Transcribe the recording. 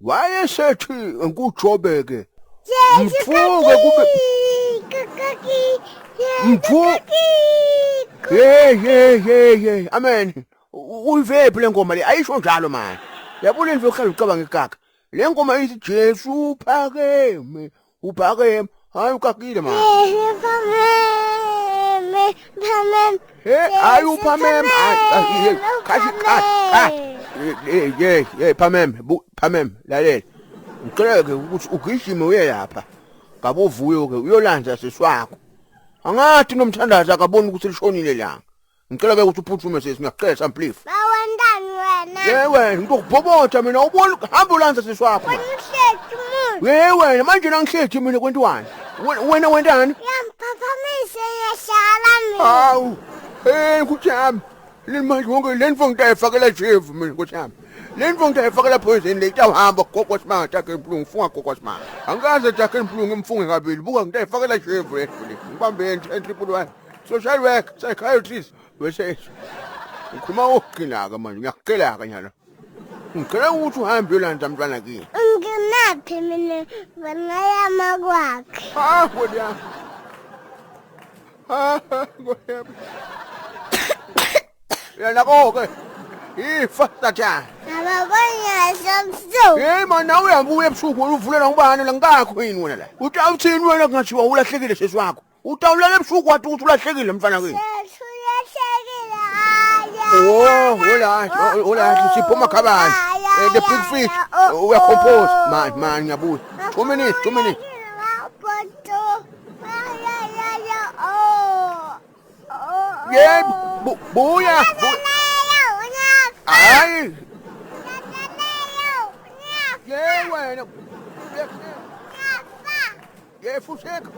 wayesethi nguJobeke Jesu mfuke kube kaki. mfu ye amen uyivephi le ngoma le ayisho njalo manje yabona indlu yokuhlala ucabanga igaka le ngoma ithi Jesu uphakeme hayi ukakile manje hayi uphameme phameme lalela ngicela ke ukuthi ugijime uye lapha ngabe uvuyo ke uyolanza seswakho angathi nomthandaza akaboni ukuthi lishonile langa ngicela ke ukuthi uphuthume sesi ngiyacela samplifu Bawandani wena. wena ngikubhobotha mina ubona hamba ulanza seswakho Ngihlethi umuntu. wena manje nangihlethi mina kwentwani wena wentani Yamphapamise yashala mina. hawu kuthami leni manje wonke leni mfo ngitayifakela jevu mina kuthami leni mfo ngitayifakela poison le itawuhamba gogo simanga takhe emphulungu funga gogo simanga angikaze takhe emphulungu imfunge kabili buka ngitayifakela jevu le ngibambe triple 1 social work psychiatrist bese ngikhuluma okuqinaka manje ngiyakucelaka nyalo ngicela ukuthi uhambe uyolanza mntwana kini Nginaphi mina banayama kwakhe. Ngoya ngoya yana konke ifasatha Abakonya somso. man nawe uyahamba uye ebusuku uvulela ngubani la ngakho yini wena la utawuthini wena kungathiwa ulahlekile seswakho utawulala ebusuku wathi ukuthi ulahlekile mfana kini hola siphuma khabani the big fish uyacompose man ngiyabuza 2 minutes yebo buya hayi wena yefuseka